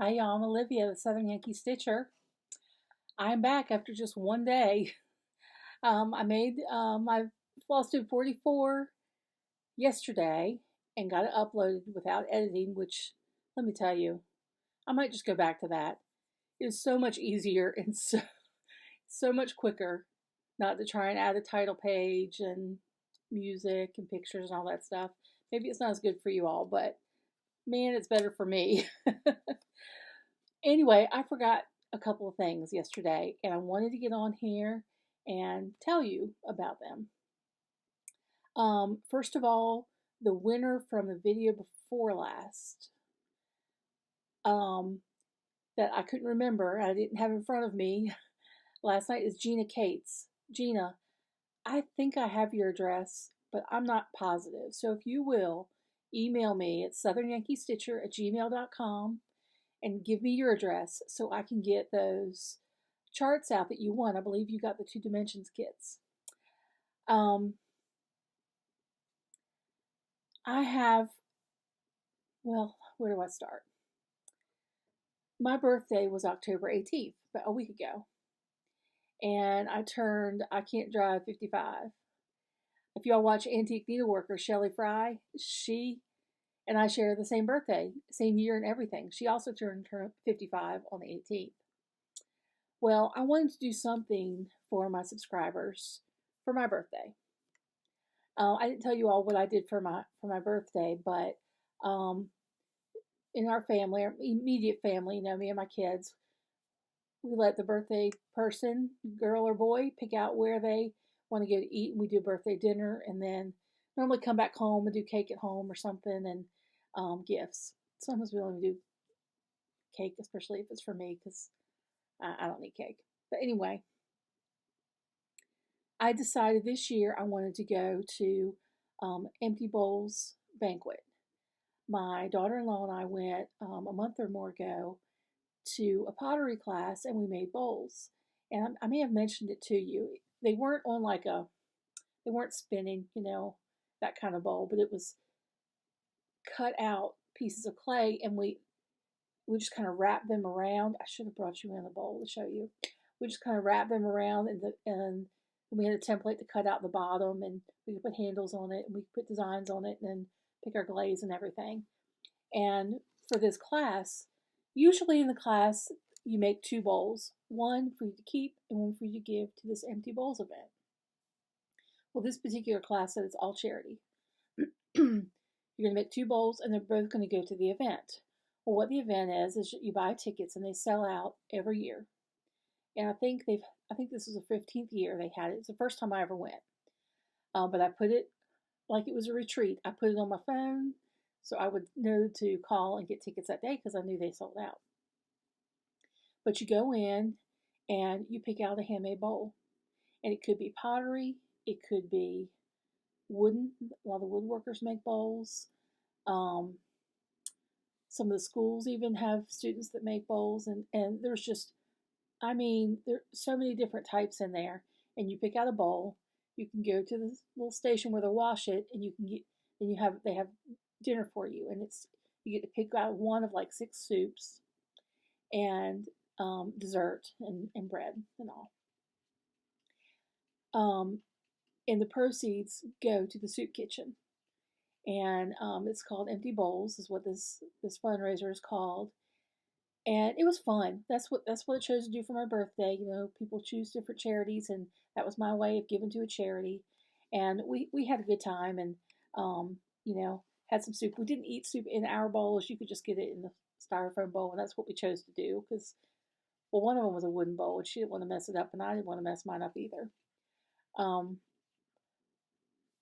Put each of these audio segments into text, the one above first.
Hi, y'all. I'm Olivia, the Southern Yankee Stitcher. I'm back after just one day. I made my Flosstube 44 yesterday and got it uploaded without editing, which, let me tell you, I might just go back to that. It is so much easier and so much quicker not to try and add a title page and music and pictures and all that stuff. Maybe it's not as good for you all, but man, it's better for me. Anyway, I forgot a couple of things yesterday, and I wanted to get on here and tell you about them. First of all, the winner from the video before last, um, that I couldn't remember, I didn't have in front of me last night, is Gina Cates. Gina, I think I have your address, but I'm not positive. So if you will, email me at southernyankeestitcher@gmail.com and give me your address so I can get those charts out that you want. I believe you got the 2 dimensions kits. Um, I have, well, where do I start? My birthday was October 18th, but a week ago. And I can't drive 55. If y'all watch Antique Needleworker, Shelley Fry, she and I share the same birthday, same year and everything. She also turned 55 on the 18th. Well, I wanted to do something for my subscribers for my birthday. I didn't tell you all what I did for my birthday, but um, in our family, our immediate family, me and my kids, we let the birthday person, girl or boy, pick out where they want to go to eat, and we do a birthday dinner, and then normally come back home and do cake at home or something, and gifts. Sometimes we only do cake, especially if it's for me, because I don't need cake. But anyway, I decided this year I wanted to go to Empty Bowls Banquet. My daughter-in-law and I went a month or more ago to a pottery class, and we made bowls. And I may have mentioned it to you. They weren't on they weren't spinning, that kind of bowl, but it was cut out pieces of clay, and we just kind of wrapped them around. I should have brought you in the bowl to show you. We just kind of wrapped them around, and we had a template to cut out the bottom, and we could put handles on it, and we could put designs on it, and then pick our glaze and everything. And for this class, usually in the class, you make 2 bowls, one for you to keep and one for you to give to this Empty Bowls event. Well, this particular class said it's all charity. You're going to make 2 bowls, and they're both going to go to the event. Well, what the event is you buy tickets, and they sell out every year. And I think this was the 15th year they had it. It's the first time I ever went. But I put it like it was a retreat. I put it on my phone so I would know to call and get tickets that day because I knew they sold out. But you go in and you pick out a handmade bowl. And it could be pottery, it could be wooden. A lot of woodworkers make bowls. Some of the schools even have students that make bowls, and there's just, there's so many different types in there. And you pick out a bowl. You can go to the little station where they wash it, and you can get, and they have dinner for you, and you get to pick out one of like 6 soups and dessert and bread and all. And the proceeds go to the soup kitchen, and it's called Empty Bowls, is what this fundraiser is called. And it was fun. That's what it chose to do for my birthday. People choose different charities, and that was my way of giving to a charity. And we had a good time, and had some soup. We didn't eat soup in our bowls. You could just get it in the styrofoam bowl, and that's what we chose to do because, well, one of them was a wooden bowl, and she didn't want to mess it up, and I didn't want to mess mine up either.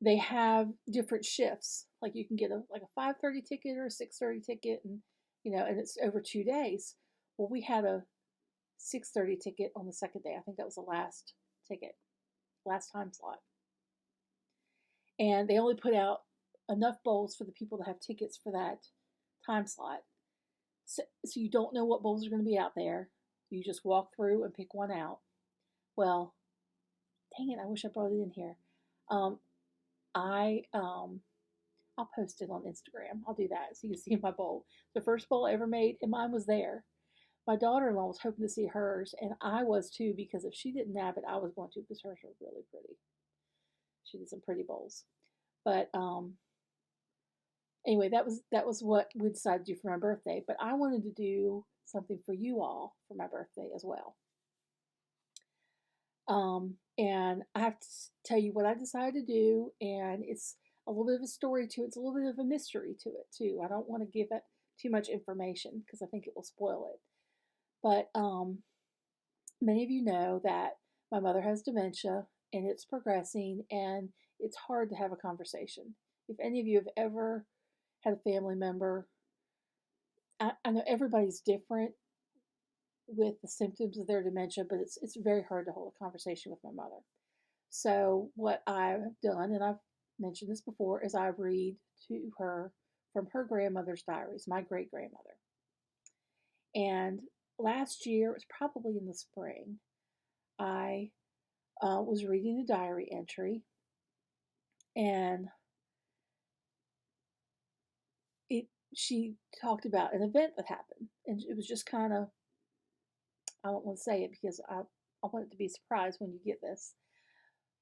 They have different shifts. Like you can get a 5:30 ticket or a 6:30 ticket, and and it's over 2 days. Well, we had a 6:30 ticket on the second day. I think that was the last ticket, last time slot. And they only put out enough bowls for the people to have tickets for that time slot. So you don't know what bowls are going to be out there. You just walk through and pick one out. Well, dang it, I wish I brought it in here. I I'll post it on Instagram. I'll do that so you can see my bowl. The first bowl I ever made, and mine was there. My daughter-in-law was hoping to see hers, and I was too, because if she didn't have it, I was going to, because hers were really pretty. She did some pretty bowls. But anyway, that was what we decided to do for my birthday. But I wanted to do something for you all for my birthday as well. And I have to tell you what I decided to do, and it's a little bit of a story to it. It's a little bit of a mystery to it too. I don't want to give it too much information because I think it will spoil it. But many of you know that my mother has dementia and it's progressing, and it's hard to have a conversation. If any of you have ever had a family member, I know everybody's different with the symptoms of their dementia, but it's very hard to hold a conversation with my mother. So what I've done, and I've mentioned this before, is I read to her from her grandmother's diaries, my great grandmother. And last year, it was probably in the spring, I was reading a diary entry, and it she talked about an event that happened, and it was just kind of, I don't want to say it because I want it to be a surprise when you get this,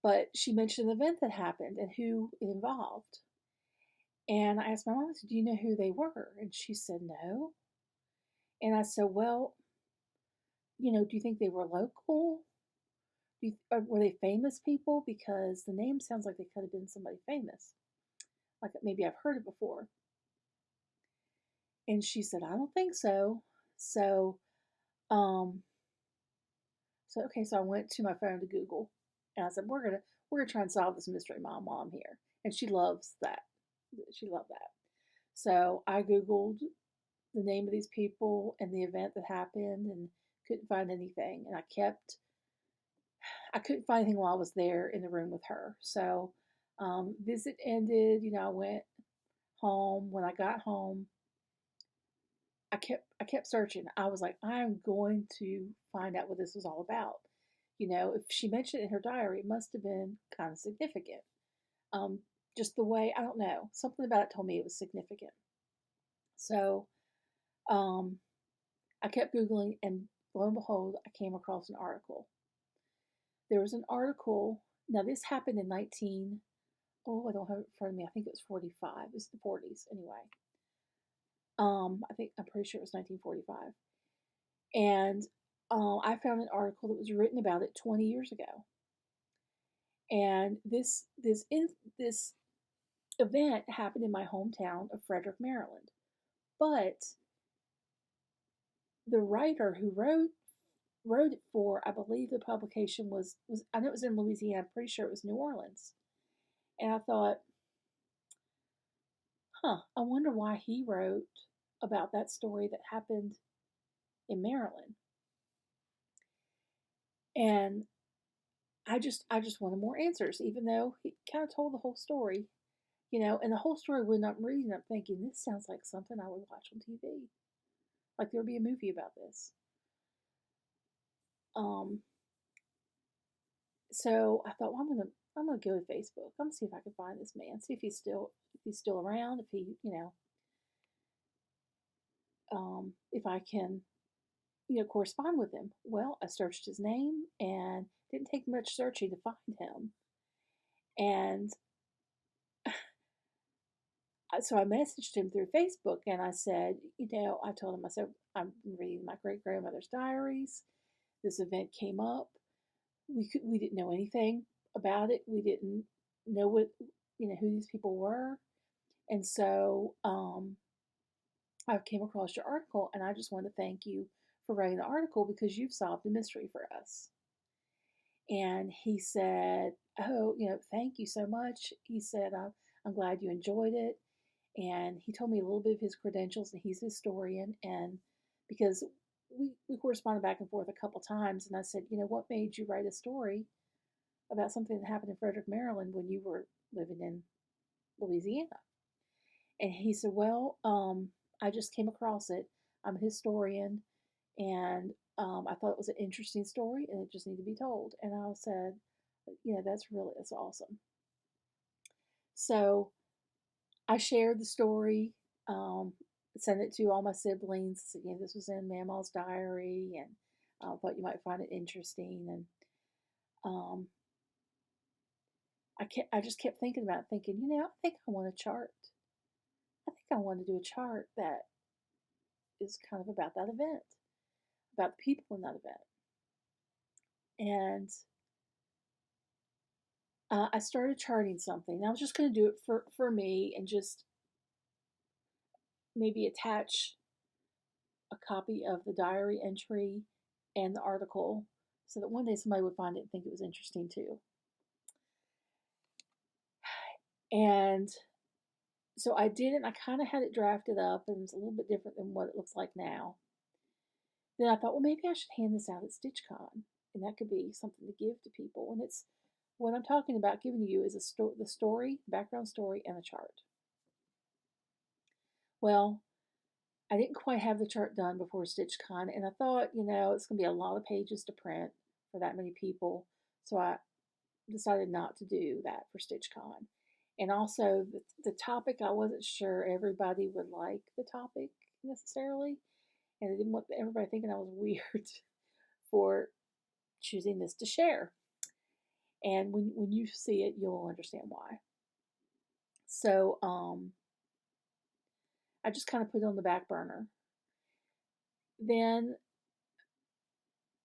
but she mentioned an event that happened and who it involved. And I asked my mom, "Do you know who they were?" And she said no. And I said, "Well, do you think they were local? Were they famous people? Because the name sounds like they could have been somebody famous. Like maybe I've heard it before." And she said, "I don't think so." So, um, okay, so I went to my phone to Google, and I said, "We're gonna try and solve this mystery, Mom, while I'm here." And she loves that. She loved that. So I Googled the name of these people and the event that happened, and couldn't find anything. And I couldn't find anything while I was there in the room with her. So visit ended. I went home. When I got home, I kept searching. I was like, I'm going to find out what this was all about. If she mentioned it in her diary, it must have been kind of significant. Um, just the way, I don't know, something about it told me it was significant. So um, I kept Googling, and lo and behold, I came across an article. There was an article. Now, this happened in I don't have it in front of me. I think it was 45. It was the 40s anyway. I'm pretty sure it was 1945. And I found an article that was written about it 20 years ago. And this event happened in my hometown of Frederick, Maryland. But the writer who wrote it for, I believe the publication was I know it was in Louisiana. I'm pretty sure it was New Orleans. And I thought, I wonder why he wrote about that story that happened in Maryland. And I just wanted more answers, even though he kind of told the whole story, and the whole story when I'm reading, I'm thinking, this sounds like something I would watch on TV. Like there would be a movie about this. Um, so I thought, well, I'm gonna go to Facebook. I'm gonna see if I can find this man, see if he's still around, if he, if I can, correspond with him. Well, I searched his name, and didn't take much searching to find him. And so I messaged him through Facebook, and I said, I told him, I said, I'm reading my great grandmother's diaries. This event came up. We didn't know anything about it. We didn't know who these people were. And so I came across your article, and I just want to thank you for writing the article because you've solved a mystery for us. And he said, "Oh, thank you so much." He said, "I'm glad you enjoyed it." And he told me a little bit of his credentials, and he's a historian. And because we corresponded back and forth a couple times, and I said, "What made you write a story about something that happened in Frederick, Maryland when you were living in Louisiana?" And he said, "Well, I just came across it. I'm a historian, and I thought it was an interesting story, and it just needed to be told." And I said, that's awesome." So I shared the story, um, sent it to all my siblings. Again, this was in Mama's diary, and I thought you might find it interesting. And um, I just kept thinking about it, thinking, I think I want a chart. I think I want to do a chart that is kind of about that event, about the people in that event. And I started charting something. I was just going to do it for me and just maybe attach a copy of the diary entry and the article so that one day somebody would find it and think it was interesting too. And so I did it, and I kind of had it drafted up, and it's a little bit different than what it looks like now. Then I thought, well, maybe I should hand this out at StitchCon, and that could be something to give to people. And it's what I'm talking about giving to you is the story, background story, and a chart. Well, I didn't quite have the chart done before StitchCon, and I thought, it's going to be a lot of pages to print for that many people, so I decided not to do that for StitchCon. And also, the topic, I wasn't sure everybody would like the topic necessarily, and I didn't want everybody thinking I was weird for choosing this to share. And when you see it, you'll understand why. So I just kind of put it on the back burner. Then,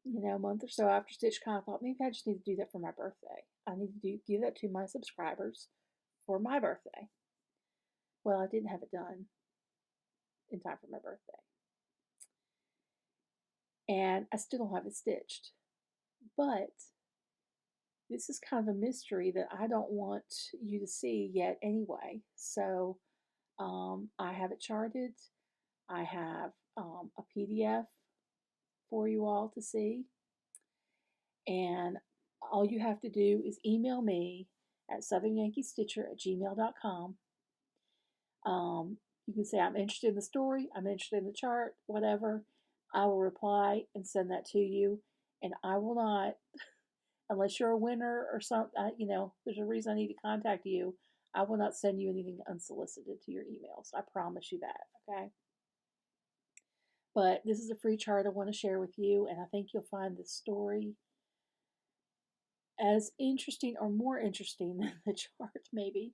a month or so after StitchCon, I thought maybe I just need to do that for my birthday. I need to give that to my subscribers for my birthday. Well, I didn't have it done in time for my birthday. And I still don't have it stitched. But this is kind of a mystery that I don't want you to see yet anyway. So I have it charted. I have a PDF for you all to see. And all you have to do is email me at southernyankeestitcher@gmail.com. You can say, I'm interested in the story, I'm interested in the chart, whatever. I will reply and send that to you. And I will not, unless you're a winner or something, there's a reason I need to contact you. I will not send you anything unsolicited to your emails. I promise you that, okay? But this is a free chart I want to share with you, and I think you'll find this story as interesting or more interesting than the chart, maybe.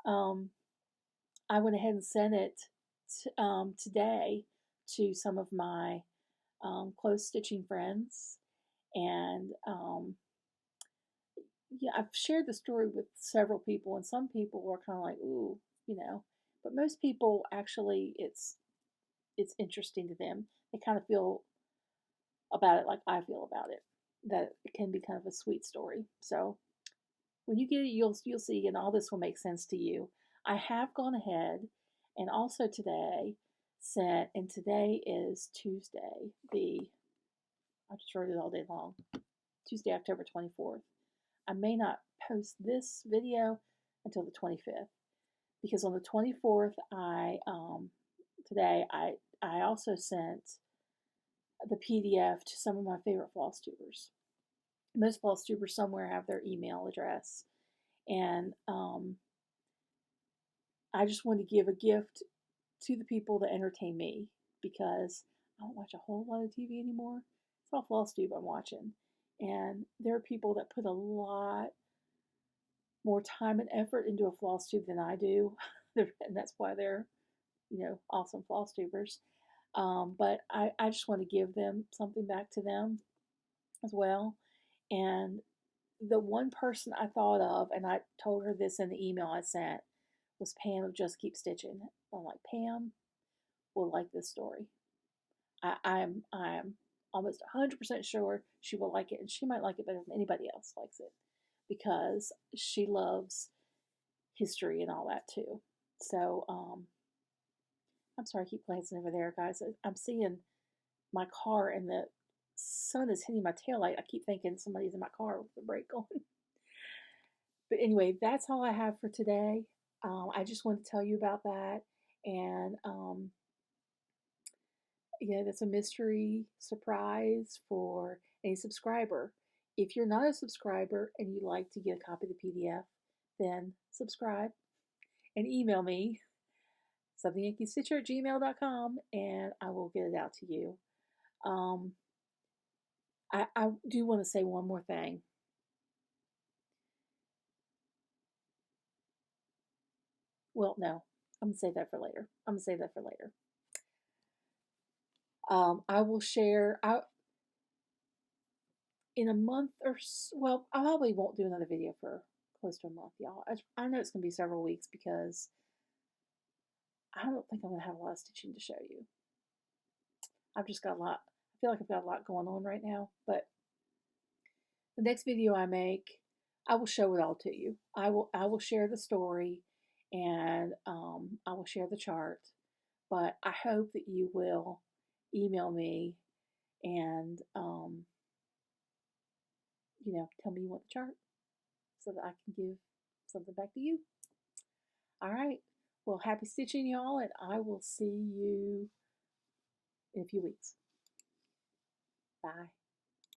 I went ahead and sent it today to some of my close stitching friends, and yeah, I've shared the story with several people, and some people are kind of like, ooh, but most people actually it's interesting to them. They kind of feel about it like I feel about it, that it can be kind of a sweet story. So when you get it, you'll see, and all this will make sense to you. I have gone ahead and also today sent, and today is Tuesday, I just wrote it all day long, Tuesday, October 24th. I may not post this video until the 25th, because on the 24th, today, I also sent the PDF to some of my favorite Flosstubers. Most Flosstubers somewhere have their email address, and I just want to give a gift to the people that entertain me, because I don't watch a whole lot of TV anymore. It's all Flosstube I'm watching, and there are people that put a lot more time and effort into a Flosstube than I do, and that's why they're awesome Flosstubers. But I just want to give them something back to them as well. And the one person I thought of, and I told her this in the email I sent, was Pam of Just Keep Stitching. I'm like, Pam will like this story. I'm almost 100% sure she will like it, and she might like it better than anybody else likes it, because she loves history and all that too. So I'm sorry, I keep glancing over there, guys. I'm seeing my car, and the sun is hitting my taillight. I keep thinking somebody's in my car with the brake on. But anyway, that's all I have for today. I just want to tell you about that. And that's a mystery surprise for a subscriber. If you're not a subscriber and you'd like to get a copy of the PDF, then subscribe. and email me, somethingyankeestitcher@gmail.com, and I will get it out to you. Um, I do want to say one more thing. Well, no, I'm going to save that for later. I'm going to save that for later. I will share in a month or so. Well, I probably won't do another video for close to a month, y'all. I know it's going to be several weeks because I don't think I'm going to have a lot of stitching to show you. I've just got a lot. I feel like I've got a lot going on right now, but the next video I make, I will show it all to you. I will share the story, and I will share the chart. But I hope that you will email me and tell me you want the chart so that I can give something back to you. All right. Well, happy stitching, y'all, and I will see you in a few weeks. Bye.